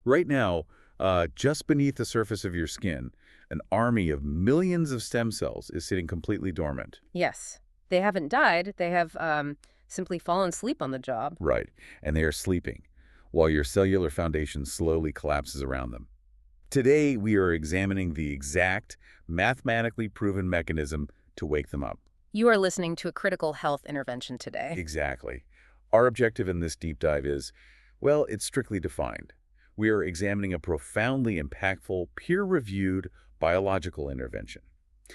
Right now, just beneath the surface of your skin, an army of millions of stem cells is sitting completely dormant. Yes. They haven't died. They have simply fallen asleep on the job. Right. And they are sleeping, while your cellular foundation slowly collapses around them. Today, we are examining the exact, mathematically proven mechanism to wake them up. You are listening to a critical health intervention today. Exactly. Our objective in this deep dive is, well, it's strictly defined. We are examining a profoundly impactful, peer-reviewed biological intervention.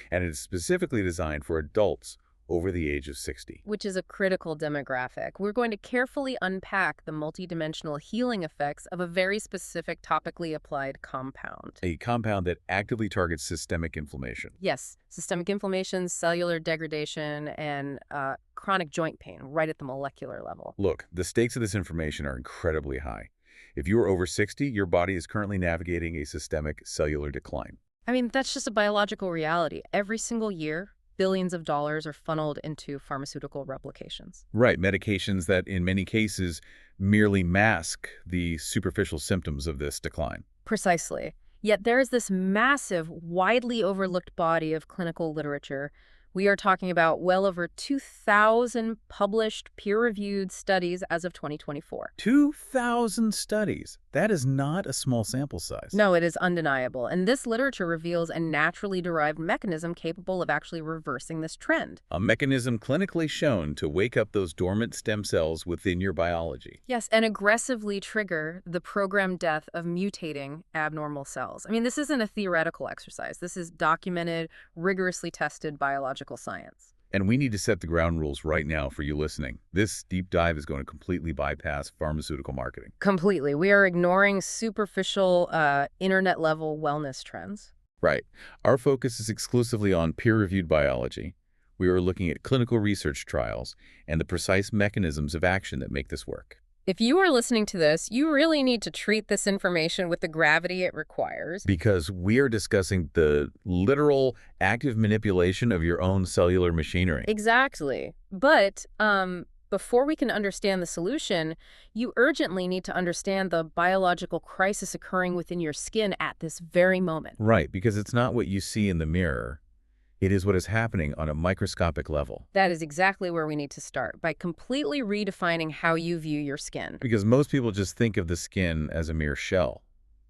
And it is specifically designed for adults over the age of 60. Which is a critical demographic. We're going to carefully unpack the multidimensional healing effects of a very specific topically applied compound. A compound that actively targets systemic inflammation. Yes, systemic inflammation, cellular degradation, and chronic joint pain right at the molecular level. Look, the stakes of this information are incredibly high. If you are over 60, your body is currently navigating a systemic cellular decline. I mean, that's just a biological reality. Every single year, billions of dollars are funneled into pharmaceutical replications. Right, medications that in many cases merely mask the superficial symptoms of this decline. Precisely. Yet there is this massive, widely overlooked body of clinical literature. We are talking about well over 2,000 published, peer-reviewed studies as of 2024. 2,000 studies. That is not a small sample size. No, it is undeniable. And this literature reveals a naturally derived mechanism capable of actually reversing this trend. A mechanism clinically shown to wake up those dormant stem cells within your biology. Yes, and aggressively trigger the programmed death of mutating abnormal cells. I mean, this isn't a theoretical exercise. This is documented, rigorously tested biological science. And we need to set the ground rules right now for you listening. This deep dive is going to completely bypass pharmaceutical marketing. Completely. We are ignoring superficial internet-level wellness trends. Right. Our focus is exclusively on peer-reviewed biology. We are looking at clinical research trials and the precise mechanisms of action that make this work. If you are listening to this, you really need to treat this information with the gravity it requires. Because we are discussing the literal active manipulation of your own cellular machinery. Exactly. But before we can understand the solution, you urgently need to understand the biological crisis occurring within your skin at this very moment. Right, because it's not what you see in the mirror. It is what is happening on a microscopic level. That is exactly where we need to start, by completely redefining how you view your skin. Because most people just think of the skin as a mere shell,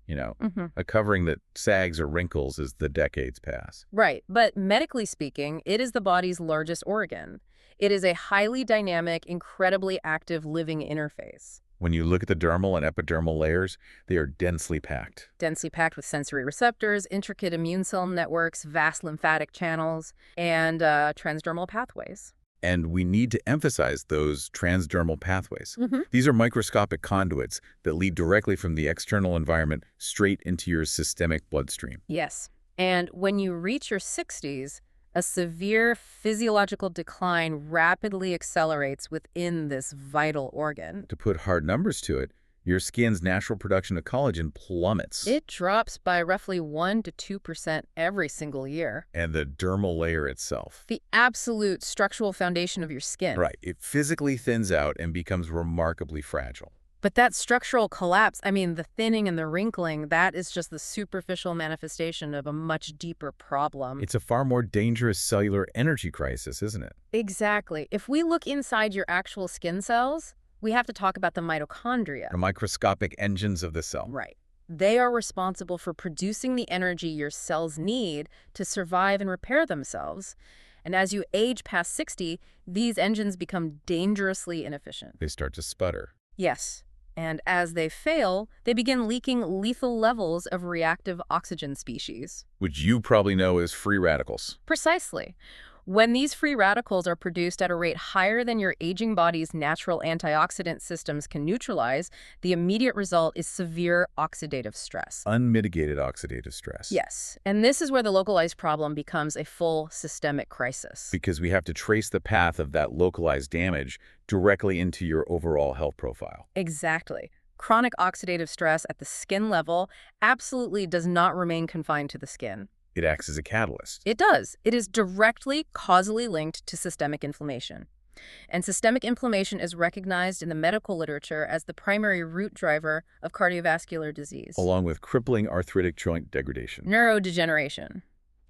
a covering that sags or wrinkles as the decades pass. Right, but medically speaking, it is the body's largest organ. It is a highly dynamic, incredibly active living interface. When you look at the dermal and epidermal layers, they are densely packed. Densely packed with sensory receptors, intricate immune cell networks, vast lymphatic channels, and transdermal pathways. And we need to emphasize those transdermal pathways. These are microscopic conduits that lead directly from the external environment straight into your systemic bloodstream. Yes. And when you reach your 60s, a severe physiological decline rapidly accelerates within this vital organ. To put hard numbers to it, your skin's natural production of collagen plummets. It drops by roughly 1 to 2% every single year. And the dermal layer itself. The absolute structural foundation of your skin. Right. It physically thins out and becomes remarkably fragile. But that structural collapse, I mean, the thinning and the wrinkling, that is just the superficial manifestation of a much deeper problem. It's a far more dangerous cellular energy crisis, isn't it? Exactly. If we look inside your actual skin cells, we have to talk about the mitochondria. The microscopic engines of the cell. Right. They are responsible for producing the energy your cells need to survive and repair themselves. And as you age past 60, these engines become dangerously inefficient. They start to sputter. Yes. And as they fail, they begin leaking lethal levels of reactive oxygen species. Which you probably know as free radicals. Precisely. When these free radicals are produced at a rate higher than your aging body's natural antioxidant systems can neutralize, the immediate result is severe oxidative stress. Unmitigated oxidative stress. Yes. And this is where the localized problem becomes a full systemic crisis. Because we have to trace the path of that localized damage directly into your overall health profile. Exactly. Chronic oxidative stress at the skin level absolutely does not remain confined to the skin. It acts as a catalyst. It does. It is directly causally linked to systemic inflammation. And systemic inflammation is recognized in the medical literature as the primary root driver of cardiovascular disease, Along with crippling arthritic joint degradation. neurodegeneration,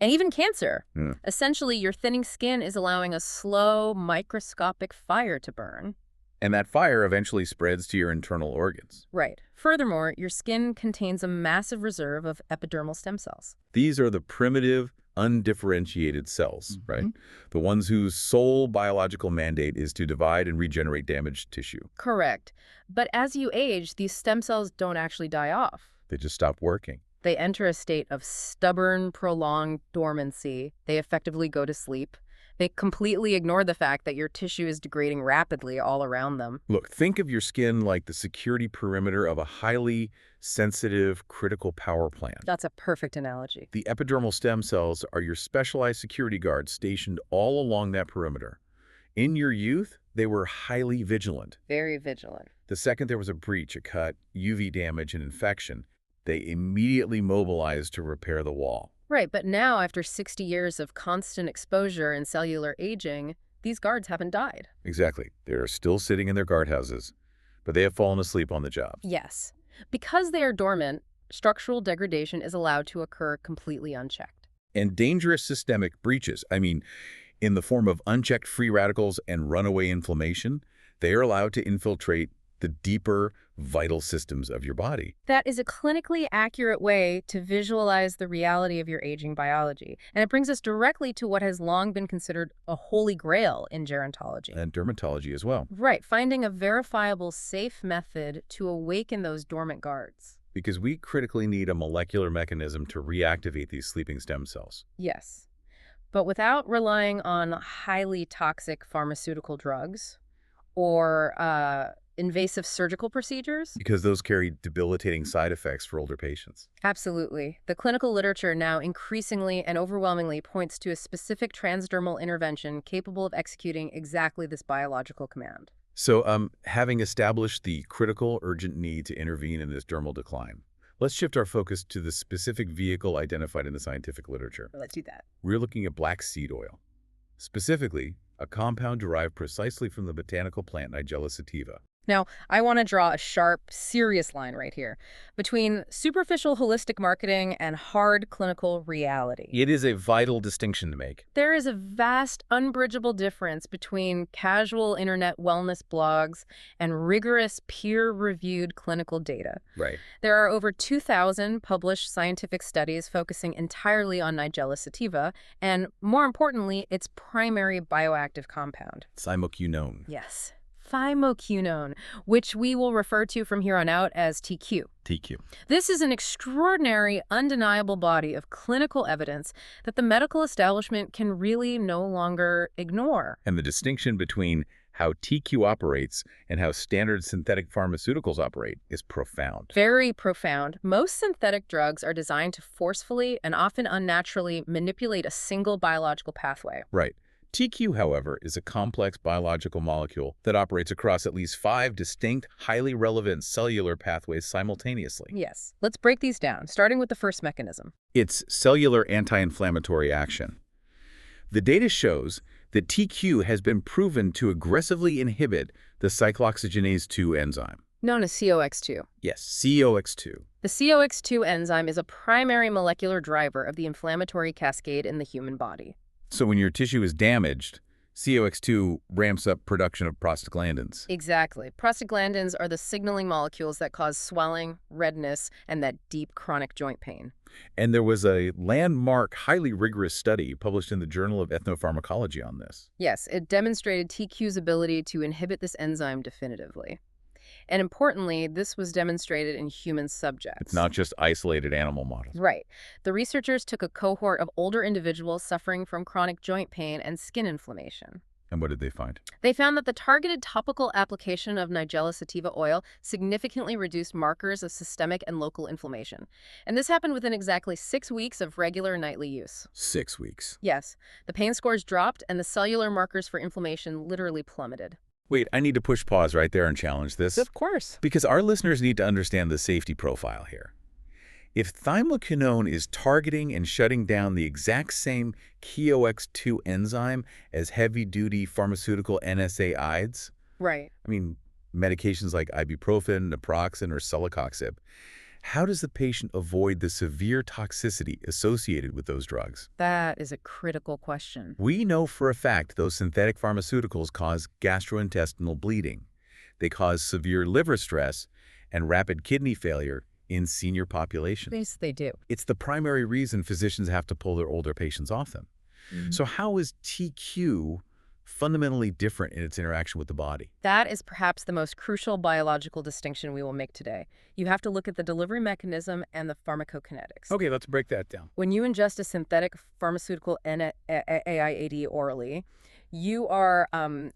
and even cancer. Yeah. Essentially, your thinning skin is allowing a slow, microscopic fire to burn. And that fire eventually spreads to your internal organs. Right. Furthermore, your skin contains a massive reserve of epidermal stem cells. These are the primitive, undifferentiated cells, right? The ones whose sole biological mandate is to divide and regenerate damaged tissue. Correct. But as you age, these stem cells don't actually die off. They just stop working. They enter a state of stubborn, prolonged dormancy. They effectively go to sleep. They completely ignore the fact that your tissue is degrading rapidly all around them. Look, think of your skin like the security perimeter of a highly sensitive, critical power plant. That's a perfect analogy. The epidermal stem cells are your specialized security guards stationed all along that perimeter. In your youth, they were highly vigilant. Very vigilant. The second there was a breach, a cut, UV damage, and infection, they immediately mobilized to repair the wall. Right, but now, after 60 years of constant exposure and cellular aging, these guards haven't died. Exactly. They're still sitting in their guardhouses, but they have fallen asleep on the job. Yes. Because they are dormant, structural degradation is allowed to occur completely unchecked. And dangerous systemic breaches, in the form of unchecked free radicals and runaway inflammation, they are allowed to infiltrate the deeper, vital systems of your body. That is a clinically accurate way to visualize the reality of your aging biology. And it brings us directly to what has long been considered a holy grail in gerontology. And dermatology as well. Right, finding a verifiable, safe method to awaken those dormant guards. Because we critically need a molecular mechanism to reactivate these sleeping stem cells. Yes, but without relying on highly toxic pharmaceutical drugs or invasive surgical procedures? Because those carry debilitating side effects for older patients. Absolutely. The clinical literature now increasingly and overwhelmingly points to a specific transdermal intervention capable of executing exactly this biological command. So, having established the critical, urgent need to intervene in this dermal decline, let's shift our focus to the specific vehicle identified in the scientific literature. Let's do that. We're looking at black seed oil. Specifically, a compound derived precisely from the botanical plant Nigella sativa. Now, I want to draw a sharp, serious line right here between superficial holistic marketing and hard clinical reality. It is a vital distinction to make. There is a vast, unbridgeable difference between casual internet wellness blogs and rigorous, peer-reviewed clinical data. Right. There are over 2,000 published scientific studies focusing entirely on Nigella sativa and, more importantly, its primary bioactive compound. Cymoquinone. Yes. Thymoquinone, which we will refer to from here on out as TQ. TQ. This is an extraordinary, undeniable body of clinical evidence that the medical establishment can really no longer ignore. And the distinction between how TQ operates and how standard synthetic pharmaceuticals operate is profound. Very profound. Most synthetic drugs are designed to forcefully and often unnaturally manipulate a single biological pathway. Right. TQ, however, is a complex biological molecule that operates across at least 5 distinct, highly relevant cellular pathways simultaneously. Yes. Let's break these down, starting with the first mechanism. It's cellular anti-inflammatory action. The data shows that TQ has been proven to aggressively inhibit the cyclooxygenase 2 enzyme. Known as COX2. Yes, COX2. The COX2 enzyme is a primary molecular driver of the inflammatory cascade in the human body. So when your tissue is damaged, COX2 ramps up production of prostaglandins. Exactly. Prostaglandins are the signaling molecules that cause swelling, redness, and that deep chronic joint pain. And there was a landmark, highly rigorous study published in the Journal of Ethnopharmacology on this. Yes, it demonstrated TQ's ability to inhibit this enzyme definitively. And importantly, this was demonstrated in human subjects. It's not just isolated animal models. Right. The researchers took a cohort of older individuals suffering from chronic joint pain and skin inflammation. And what did they find? They found that the targeted topical application of Nigella sativa oil significantly reduced markers of systemic and local inflammation. And this happened within exactly 6 weeks of regular nightly use. 6 weeks. Yes. The pain scores dropped and the cellular markers for inflammation literally plummeted. Wait, I need to push pause right there and challenge this. Of course. Because our listeners need to understand the safety profile here. If thymoquinone is targeting and shutting down the exact same KOX2 enzyme as heavy-duty pharmaceutical NSAIDs, Right. I mean, medications like ibuprofen, naproxen, or celecoxib, how does the patient avoid the severe toxicity associated with those drugs? That is a critical question. We know for a fact those synthetic pharmaceuticals cause gastrointestinal bleeding. They cause severe liver stress and rapid kidney failure in senior populations. Yes, they do. It's the primary reason physicians have to pull their older patients off them. So how is TQ fundamentally different in its interaction with the body? That is perhaps the most crucial biological distinction we will make today. You have to look at the delivery mechanism and the pharmacokinetics. Okay, let's break that down. When you ingest a synthetic pharmaceutical NSAID orally, you are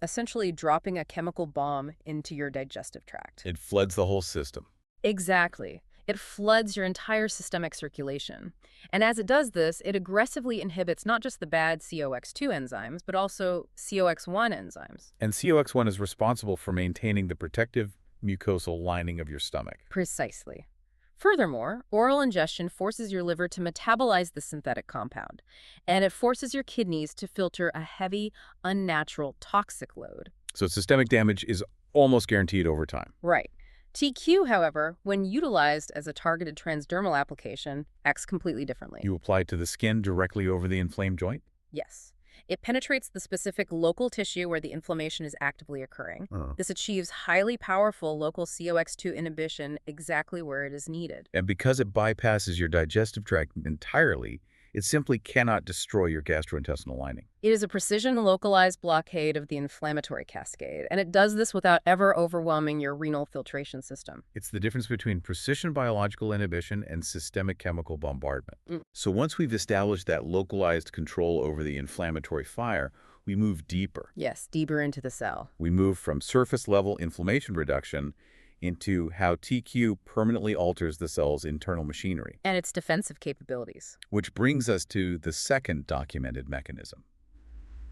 essentially dropping a chemical bomb into your digestive tract. It floods the whole system. Exactly. It floods your entire systemic circulation. And as it does this, it aggressively inhibits not just the bad COX2 enzymes, but also COX1 enzymes. And COX1 is responsible for maintaining the protective mucosal lining of your stomach. Precisely. Furthermore, oral ingestion forces your liver to metabolize the synthetic compound, and it forces your kidneys to filter a heavy, unnatural, toxic load. So systemic damage is almost guaranteed over time. Right. TQ, however, when utilized as a targeted transdermal application, acts completely differently. You apply it to the skin directly over the inflamed joint? Yes. It penetrates the specific local tissue where the inflammation is actively occurring. This achieves highly powerful local COX2 inhibition exactly where it is needed. And because it bypasses your digestive tract entirely, it simply cannot destroy your gastrointestinal lining. It is a precision localized blockade of the inflammatory cascade, and it does this without ever overwhelming your renal filtration system. It's the difference between precision biological inhibition and systemic chemical bombardment. So once we've established that localized control over the inflammatory fire, we move deeper. Yes, deeper into the cell. We move from surface-level inflammation reduction into how TQ permanently alters the cell's internal machinery. And its defensive capabilities. Which brings us to the second documented mechanism: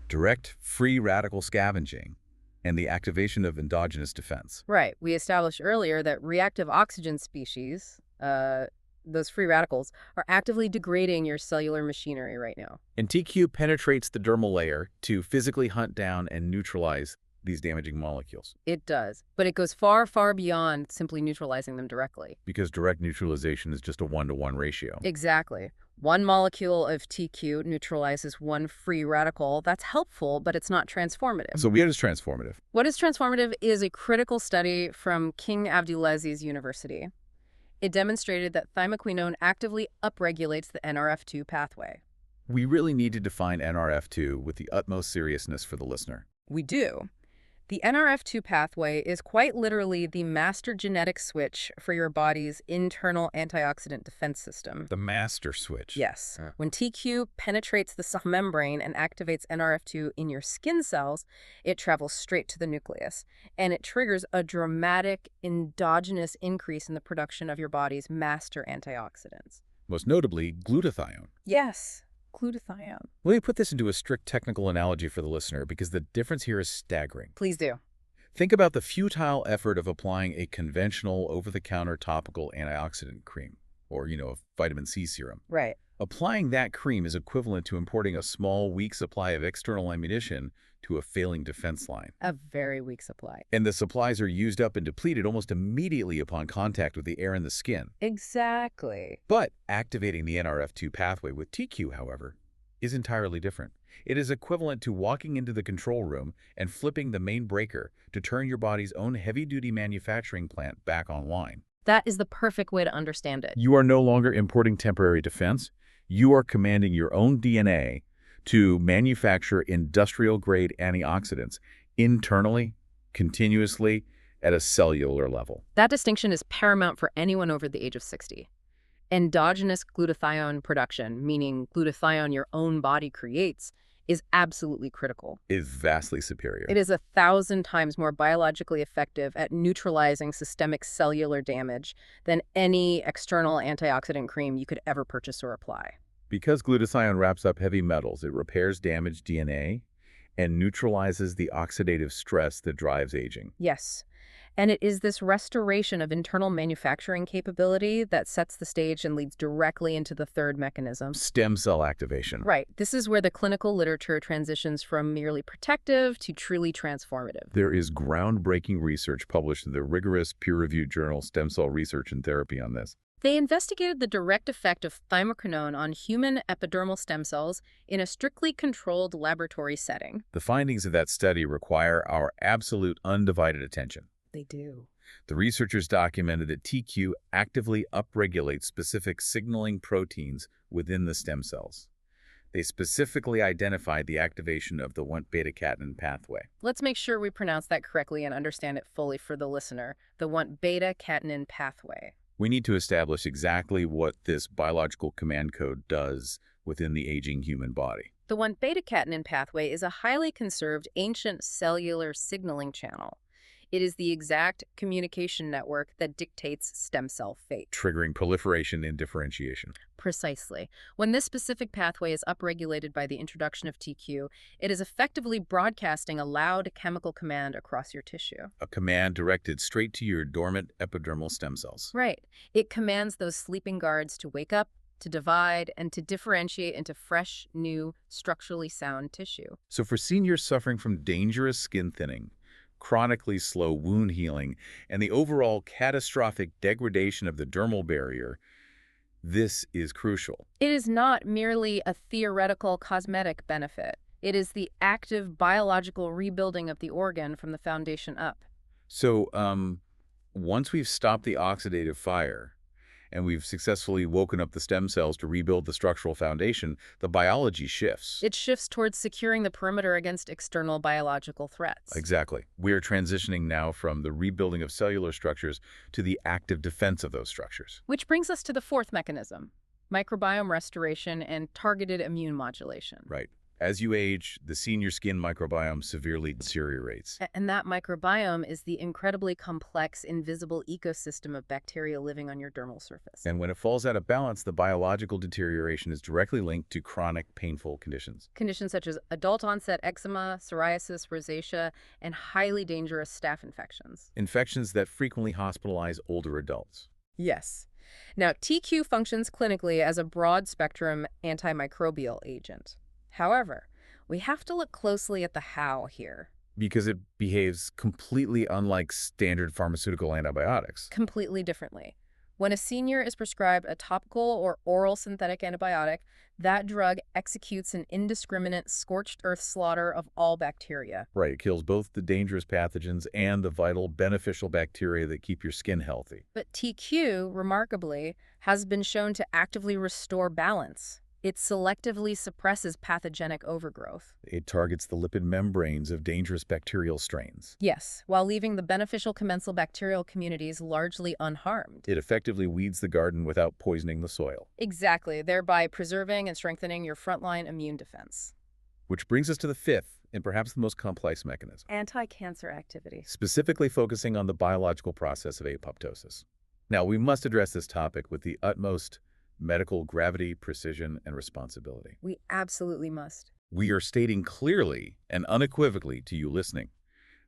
direct free radical scavenging and the activation of endogenous defense. Right. We established earlier that reactive oxygen species, those free radicals, are actively degrading your cellular machinery right now. And TQ penetrates the dermal layer to physically hunt down and neutralize these damaging molecules. It does, but it goes far, far beyond simply neutralizing them directly. Because direct neutralization is just a 1-to-1 ratio. Exactly. One molecule of TQ neutralizes one free radical. That's helpful, but it's not transformative. So what is transformative? What is transformative is a critical study from King Abdulaziz University. It demonstrated that thymoquinone actively upregulates the NRF2 pathway. We really need to define NRF2 with the utmost seriousness for the listener. We do. The NRF2 pathway is quite literally the master genetic switch for your body's internal antioxidant defense system. The master switch. Yes. When TQ penetrates the cell membrane and activates NRF2 in your skin cells, it travels straight to the nucleus, and it triggers a dramatic endogenous increase in the production of your body's master antioxidants. Most notably, glutathione. Yes. Glutathione. Let me put this into a strict technical analogy for the listener because the difference here is staggering. Please do. Think about the futile effort of applying a conventional over-the-counter topical antioxidant cream, or, a vitamin C serum. Right. Applying that cream is equivalent to importing a small, weak supply of external ammunition to a failing defense line. A very weak supply. And the supplies are used up and depleted almost immediately upon contact with the air in the skin. Exactly. But activating the NRF2 pathway with TQ, however, is entirely different. It is equivalent to walking into the control room and flipping the main breaker to turn your body's own heavy-duty manufacturing plant back online. That is the perfect way to understand it. You are no longer importing temporary defense. You are commanding your own DNA to manufacture industrial-grade antioxidants internally, continuously, at a cellular level. That distinction is paramount for anyone over the age of 60. Endogenous glutathione production, meaning glutathione your own body creates, is absolutely critical. Is vastly superior. It is 1,000 times more biologically effective at neutralizing systemic cellular damage than any external antioxidant cream you could ever purchase or apply. Because glutathione wraps up heavy metals, it repairs damaged DNA and neutralizes the oxidative stress that drives aging. Yes. And it is this restoration of internal manufacturing capability that sets the stage and leads directly into the third mechanism. Stem cell activation. Right. This is where the clinical literature transitions from merely protective to truly transformative. There is groundbreaking research published in the rigorous peer-reviewed journal Stem Cell Research and Therapy on this. They investigated the direct effect of thymoquinone on human epidermal stem cells in a strictly controlled laboratory setting. The findings of that study require our absolute undivided attention. They do. The researchers documented that TQ actively upregulates specific signaling proteins within the stem cells. They specifically identified the activation of the Wnt beta-catenin pathway. Let's make sure we pronounce that correctly and understand it fully for the listener. The Wnt beta-catenin pathway. We need to establish exactly what this biological command code does within the aging human body. The Wnt beta-catenin pathway is a highly conserved ancient cellular signaling channel. It is the exact communication network that dictates stem cell fate. Triggering proliferation and differentiation. Precisely. When this specific pathway is upregulated by the introduction of TQ, it is effectively broadcasting a loud chemical command across your tissue. A command directed straight to your dormant epidermal stem cells. Right. It commands those sleeping guards to wake up, to divide, and to differentiate into fresh, new, structurally sound tissue. So for seniors suffering from dangerous skin thinning, chronically slow wound healing, and the overall catastrophic degradation of the dermal barrier, this is crucial. It is not merely a theoretical cosmetic benefit. It is the active biological rebuilding of the organ from the foundation up. So once we've stopped the oxidative fire and we've successfully woken up the stem cells to rebuild the structural foundation, the biology shifts. It shifts towards securing the perimeter against external biological threats. Exactly. We are transitioning now from the rebuilding of cellular structures to the active defense of those structures. Which brings us to the fourth mechanism, microbiome restoration and targeted immune modulation. Right. As you age, the senior skin microbiome severely deteriorates. And that microbiome is the incredibly complex, invisible ecosystem of bacteria living on your dermal surface. And when it falls out of balance, the biological deterioration is directly linked to chronic, painful conditions. Conditions such as adult-onset eczema, psoriasis, rosacea, and highly dangerous staph infections. Infections that frequently hospitalize older adults. Yes. Now, TQ functions clinically as a broad-spectrum antimicrobial agent. However, we have to look closely at the how here. Because it behaves completely unlike standard pharmaceutical antibiotics. Completely differently. When a senior is prescribed a topical or oral synthetic antibiotic, that drug executes an indiscriminate scorched earth slaughter of all bacteria. Right, it kills both the dangerous pathogens and the vital beneficial bacteria that keep your skin healthy. But TQ, remarkably, has been shown to actively restore balance. It selectively suppresses pathogenic overgrowth. It targets the lipid membranes of dangerous bacterial strains. Yes, while leaving the beneficial commensal bacterial communities largely unharmed. It effectively weeds the garden without poisoning the soil. Exactly, thereby preserving and strengthening your frontline immune defense. Which brings us to the fifth, and perhaps the most complex mechanism. Anti-cancer activity. Specifically focusing on the biological process of apoptosis. Now, we must address this topic with the utmost medical gravity, precision, and responsibility. We absolutely must. We are stating clearly and unequivocally to you listening,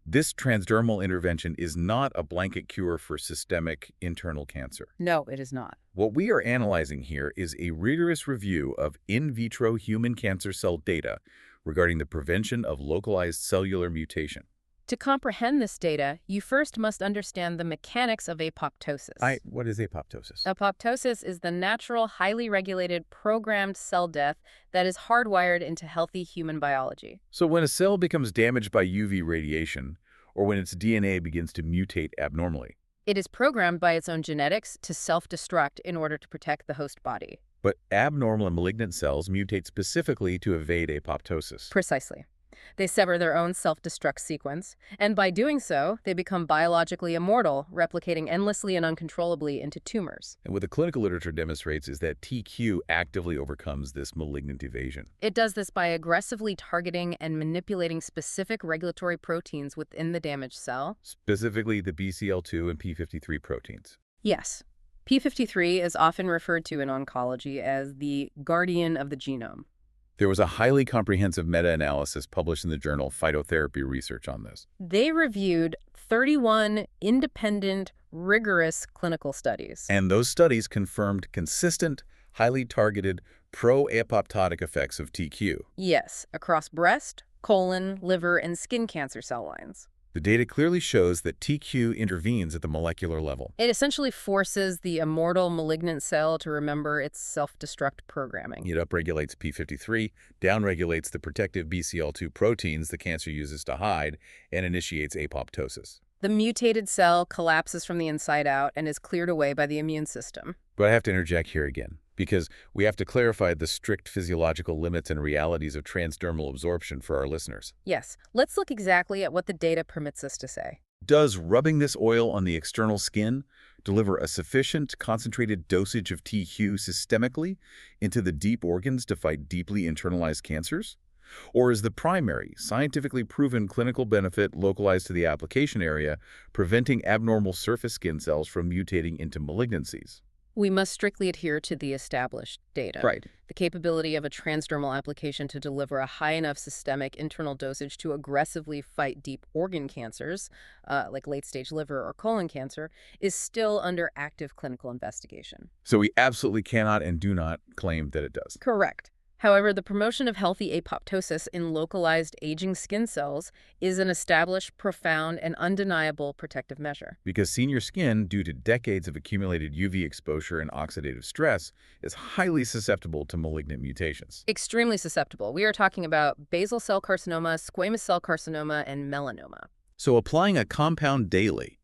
this transdermal intervention is not a blanket cure for systemic internal cancer. No, it is not. What we are analyzing here is a rigorous review of in vitro human cancer cell data regarding the prevention of localized cellular mutation. To comprehend this data, you first must understand the mechanics of apoptosis. What is apoptosis? Apoptosis is the natural, highly regulated, programmed cell death that is hardwired into healthy human biology. So when a cell becomes damaged by UV radiation, or when its DNA begins to mutate abnormally, it is programmed by its own genetics to self-destruct in order to protect the host body. But abnormal and malignant cells mutate specifically to evade apoptosis. Precisely. They sever their own self-destruct sequence, and by doing so, they become biologically immortal, replicating endlessly and uncontrollably into tumors. And what the clinical literature demonstrates is that TQ actively overcomes this malignant evasion. It does this by aggressively targeting and manipulating specific regulatory proteins within the damaged cell. Specifically the BCL2 and P53 proteins. Yes. P53 is often referred to in oncology as the guardian of the genome. There was a highly comprehensive meta-analysis published in the journal Phytotherapy Research on this. They reviewed 31 independent, rigorous clinical studies. And those studies confirmed consistent, highly targeted, pro-apoptotic effects of TQ. Yes, across breast, colon, liver, and skin cancer cell lines. The data clearly shows that TQ intervenes at the molecular level. It essentially forces the immortal malignant cell to remember its self-destruct programming. It upregulates p53, downregulates the protective BCL2 proteins the cancer uses to hide, and initiates apoptosis. The mutated cell collapses from the inside out and is cleared away by the immune system. But I have to interject here again, because we have to clarify the strict physiological limits and realities of transdermal absorption for our listeners. Yes, let's look exactly at what the data permits us to say. Does rubbing this oil on the external skin deliver a sufficient concentrated dosage of TQ systemically into the deep organs to fight deeply internalized cancers? Or is the primary, scientifically proven clinical benefit localized to the application area, preventing abnormal surface skin cells from mutating into malignancies? We must strictly adhere to the established data. Right. The capability of a transdermal application to deliver a high enough systemic internal dosage to aggressively fight deep organ cancers, like late-stage liver or colon cancer, is still under active clinical investigation. So we absolutely cannot and do not claim that it does. Correct. However, the promotion of healthy apoptosis in localized aging skin cells is an established, profound, and undeniable protective measure. Because senior skin, due to decades of accumulated UV exposure and oxidative stress, is highly susceptible to malignant mutations. Extremely susceptible. We are talking about basal cell carcinoma, squamous cell carcinoma, and melanoma. So applying a compound daily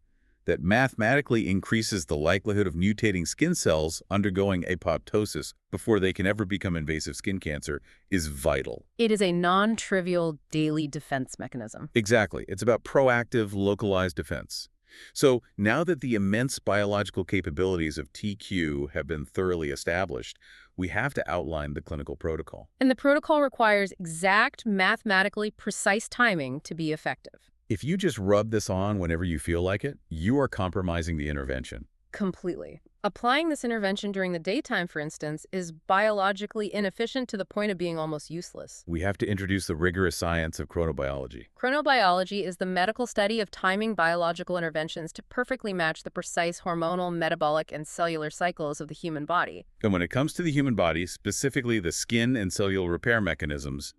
that mathematically increases the likelihood of mutating skin cells undergoing apoptosis before they can ever become invasive skin cancer is vital. It is a non-trivial daily defense mechanism. Exactly. It's about proactive, localized defense. So now that the immense biological capabilities of TQ have been thoroughly established, we have to outline the clinical protocol. And the protocol requires exact, mathematically precise timing to be effective. If you just rub this on whenever you feel like it, you are compromising the intervention. Completely. Applying this intervention during the daytime, for instance, is biologically inefficient to the point of being almost useless. We have to introduce the rigorous science of chronobiology. Chronobiology is the medical study of timing biological interventions to perfectly match the precise hormonal, metabolic, and cellular cycles of the human body. And when it comes to the human body, specifically the skin and cellular repair mechanisms,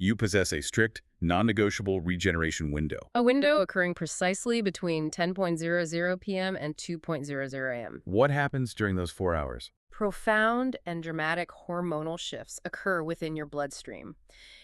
you possess a strict, non-negotiable regeneration window. A window occurring precisely between 10:00 p.m. and 2:00 a.m. What happens during those 4 hours? Profound and dramatic hormonal shifts occur within your bloodstream.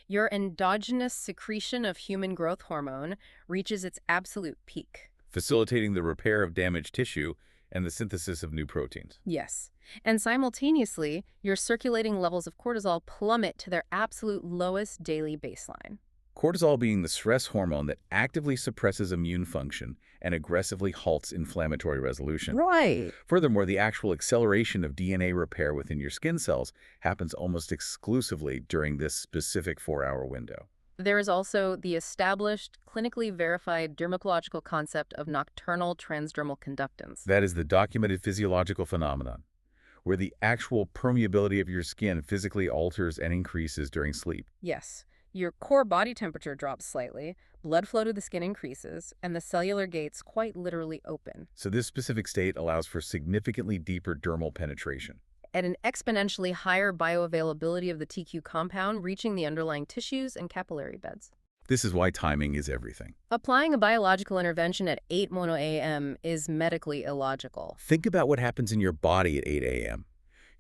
Your endogenous secretion of human growth hormone reaches its absolute peak. Facilitating the repair of damaged tissue and the synthesis of new proteins. Yes. And simultaneously, your circulating levels of cortisol plummet to their absolute lowest daily baseline. Cortisol being the stress hormone that actively suppresses immune function and aggressively halts inflammatory resolution. Right. Furthermore, the actual acceleration of DNA repair within your skin cells happens almost exclusively during this specific 4-hour window. There is also the established, clinically verified dermatological concept of nocturnal transdermal conductance. That is the documented physiological phenomenon, where the actual permeability of your skin physically alters and increases during sleep. Yes. Your core body temperature drops slightly, blood flow to the skin increases, and the cellular gates quite literally open. So this specific state allows for significantly deeper dermal penetration. At an exponentially higher bioavailability of the TQ compound reaching the underlying tissues and capillary beds. This is why timing is everything. Applying a biological intervention at 8:00 a.m. is medically illogical. Think about what happens in your body at 8 a.m.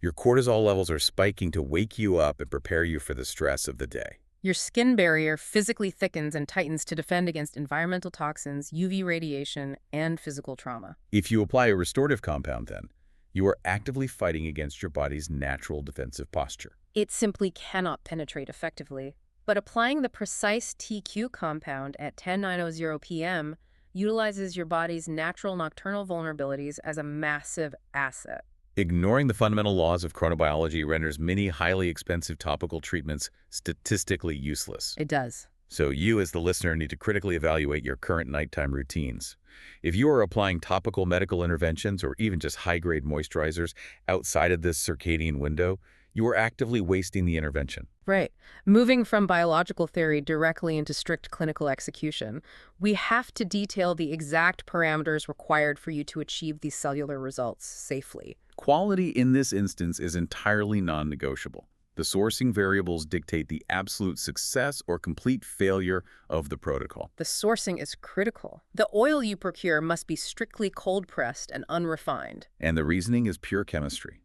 Your cortisol levels are spiking to wake you up and prepare you for the stress of the day. Your skin barrier physically thickens and tightens to defend against environmental toxins, UV radiation, and physical trauma. If you apply a restorative compound then, you are actively fighting against your body's natural defensive posture. It simply cannot penetrate effectively. But applying the precise TQ compound at 10:00 p.m. utilizes your body's natural nocturnal vulnerabilities as a massive asset. Ignoring the fundamental laws of chronobiology renders many highly expensive topical treatments statistically useless. It does. So you, as the listener, need to critically evaluate your current nighttime routines. If you are applying topical medical interventions or even just high-grade moisturizers outside of this circadian window, you are actively wasting the intervention. Right. Moving from biological theory directly into strict clinical execution, we have to detail the exact parameters required for you to achieve these cellular results safely. Quality in this instance is entirely non-negotiable. The sourcing variables dictate the absolute success or complete failure of the protocol. The sourcing is critical. The oil you procure must be strictly cold-pressed and unrefined. And the reasoning is pure chemistry.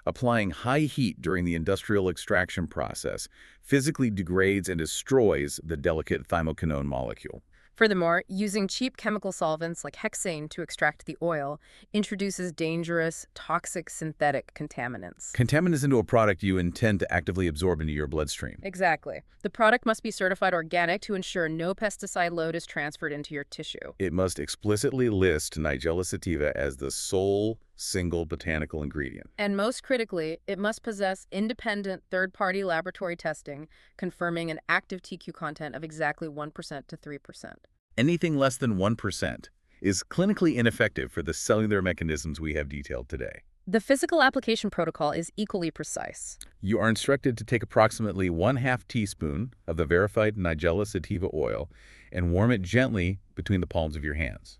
Applying high heat during the industrial extraction process physically degrades and destroys the delicate thymoquinone molecule. Furthermore, using cheap chemical solvents like hexane to extract the oil introduces dangerous, toxic synthetic contaminants. Contaminants into a product you intend to actively absorb into your bloodstream. Exactly. The product must be certified organic to ensure no pesticide load is transferred into your tissue. It must explicitly list Nigella sativa as the sole single botanical ingredient. And most critically, it must possess independent third-party laboratory testing confirming an active TQ content of exactly 1% to 3%. Anything less than 1% is clinically ineffective for the cellular mechanisms we have detailed today. The physical application protocol is equally precise. You are instructed to take approximately 1/2 teaspoon of the verified Nigella sativa oil and warm it gently between the palms of your hands.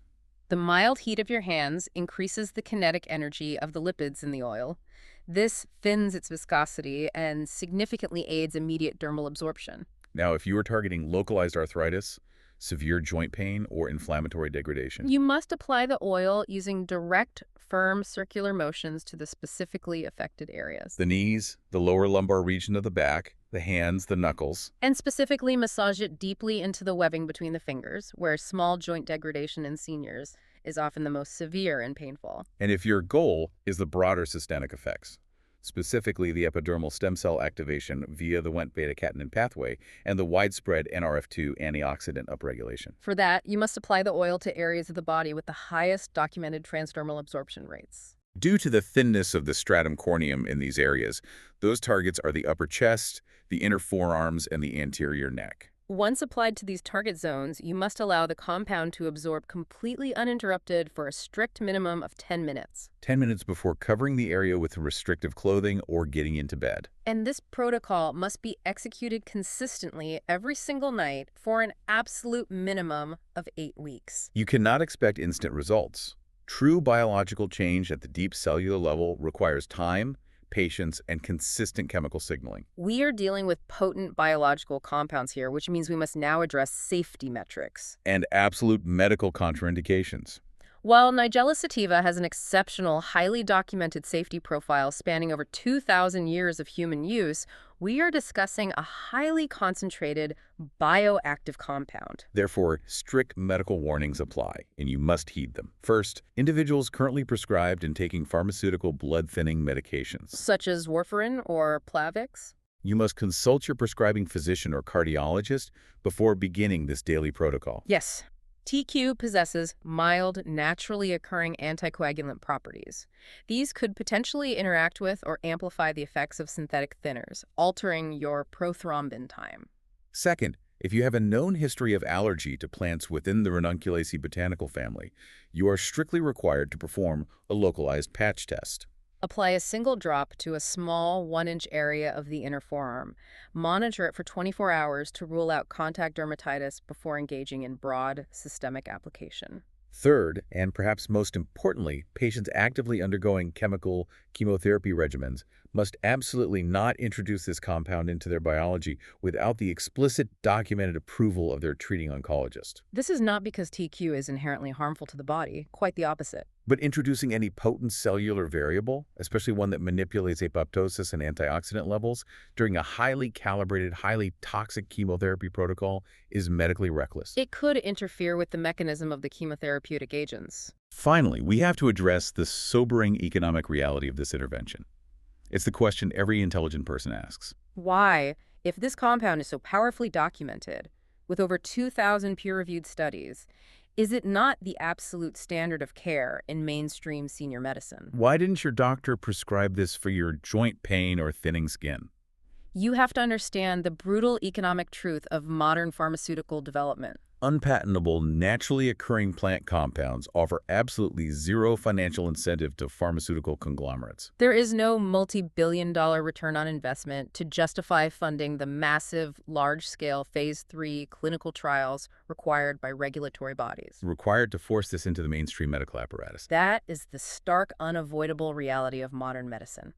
The mild heat of your hands increases the kinetic energy of the lipids in the oil. This thins its viscosity and significantly aids immediate dermal absorption. Now, if you are targeting localized arthritis, severe joint pain, or inflammatory degradation, You must apply the oil using direct, firm circular motions to the specifically affected areas. the knees, the lower lumbar region of the back, the hands, the knuckles, And specifically massage it deeply into the webbing between the fingers, where small joint degradation in seniors is often the most severe and painful. and if your goal is the broader systemic effects, specifically the epidermal stem cell activation via the Wnt beta-catenin pathway and the widespread NRF2 antioxidant upregulation. For that, you must apply the oil to areas of the body with the highest documented transdermal absorption rates. Due to the thinness of the stratum corneum in these areas, those targets are the upper chest, the inner forearms, and the anterior neck. Once applied to these target zones, you must allow the compound to absorb completely uninterrupted for a strict minimum of 10 minutes. 10 minutes before covering the area with restrictive clothing or getting into bed. And this protocol must be executed consistently every single night for an absolute minimum of 8 weeks. You cannot expect instant results. True biological change at the deep cellular level requires time, patience, and consistent chemical signaling. We are dealing with potent biological compounds here, which means we must now address safety metrics. And absolute medical contraindications. While Nigella sativa has an exceptional, highly documented safety profile spanning over 2,000 years of human use, we are discussing a highly concentrated bioactive compound. Therefore, strict medical warnings apply, and you must heed them. First, individuals currently prescribed and taking pharmaceutical blood-thinning medications. Such as warfarin or Plavix. You must consult your prescribing physician or cardiologist before beginning this daily protocol. Yes. TQ possesses mild, naturally occurring anticoagulant properties. These could potentially interact with or amplify the effects of synthetic thinners, altering your prothrombin time. Second, if you have a known history of allergy to plants within the Ranunculaceae botanical family, you are strictly required to perform a localized patch test. Apply a single drop to a small 1-inch area of the inner forearm. Monitor it for 24 hours to rule out contact dermatitis before engaging in broad systemic application. Third, and perhaps most importantly, patients actively undergoing chemical chemotherapy regimens must absolutely not introduce this compound into their biology without the explicit documented approval of their treating oncologist. This is not because TQ is inherently harmful to the body, quite the opposite. But introducing any potent cellular variable, especially one that manipulates apoptosis and antioxidant levels, during a highly calibrated, highly toxic chemotherapy protocol is medically reckless. It could interfere with the mechanism of the chemotherapeutic agents. Finally, we have to address the sobering economic reality of this intervention. It's the question every intelligent person asks. Why, if this compound is so powerfully documented, with over 2,000 peer-reviewed studies, is it not the absolute standard of care in mainstream senior medicine? Why didn't your doctor prescribe this for your joint pain or thinning skin? You have to understand the brutal economic truth of modern pharmaceutical development. unpatentable, naturally occurring plant compounds offer absolutely zero financial incentive to pharmaceutical conglomerates. There is no multi-billion-dollar return on investment to justify funding the massive, large-scale Phase 3 clinical trials required by regulatory bodies. Required to force this into the mainstream medical apparatus. That is the stark, unavoidable reality of modern medicine.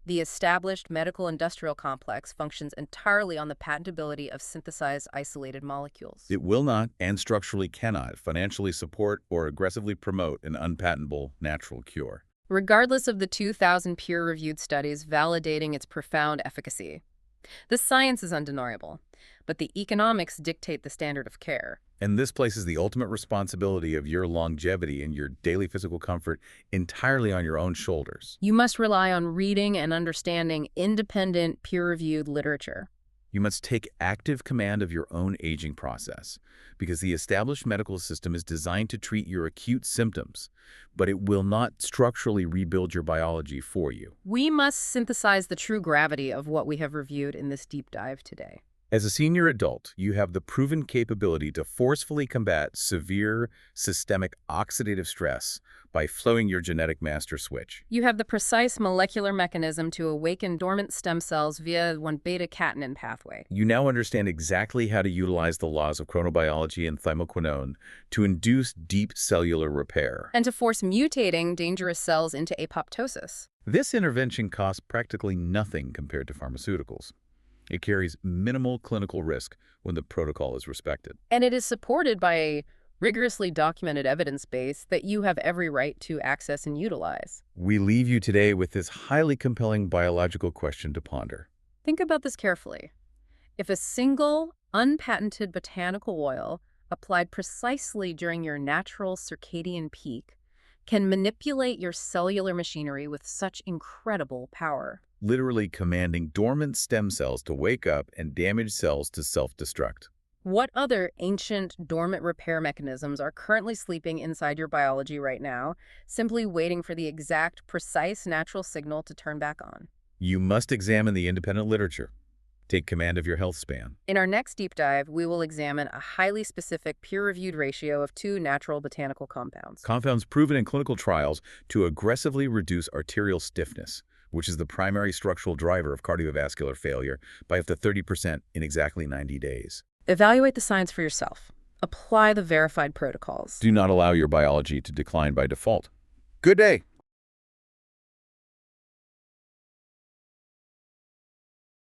The established medical-industrial complex functions entirely on the patentability of synthesized isolated molecules. It will not, and structurally cannot, financially support or aggressively promote an unpatentable natural cure. Regardless of the 2,000 peer-reviewed studies validating its profound efficacy. The science is undeniable, but the economics dictate the standard of care. And this places the ultimate responsibility of your longevity and your daily physical comfort entirely on your own shoulders. You must rely on reading and understanding independent, peer-reviewed literature. You must take active command of your own aging process, because the established medical system is designed to treat your acute symptoms, but it will not structurally rebuild your biology for you. We must synthesize the true gravity of what we have reviewed in this deep dive today. As a senior adult, you have the proven capability to forcefully combat severe systemic oxidative stress by flowing your genetic master switch. You have the precise molecular mechanism to awaken dormant stem cells via 1-beta-catenin pathway. You now understand exactly how to utilize the laws of chronobiology and thymoquinone to induce deep cellular repair. And to force mutating dangerous cells into apoptosis. This intervention costs practically nothing compared to pharmaceuticals. It carries minimal clinical risk when the protocol is respected. And it is supported by a rigorously documented evidence base that you have every right to access and utilize. We leave you today with this highly compelling biological question to ponder. Think about this carefully. If a single, unpatented botanical oil applied precisely during your natural circadian peak can manipulate your cellular machinery with such incredible power, Literally commanding dormant stem cells to wake up and damaged cells to self-destruct. what other ancient dormant repair mechanisms are currently sleeping inside your biology right now, simply waiting for the exact, precise natural signal to turn back on? You must examine the independent literature. Take command of your health span. In our next deep dive, we will examine a highly specific peer-reviewed ratio of 2 natural botanical compounds. Compounds proven in clinical trials to aggressively reduce arterial stiffness, which is the primary structural driver of cardiovascular failure, by up to 30% in exactly 90 days. Evaluate the science for yourself. Apply the verified protocols. Do not allow your biology to decline by default. Good day.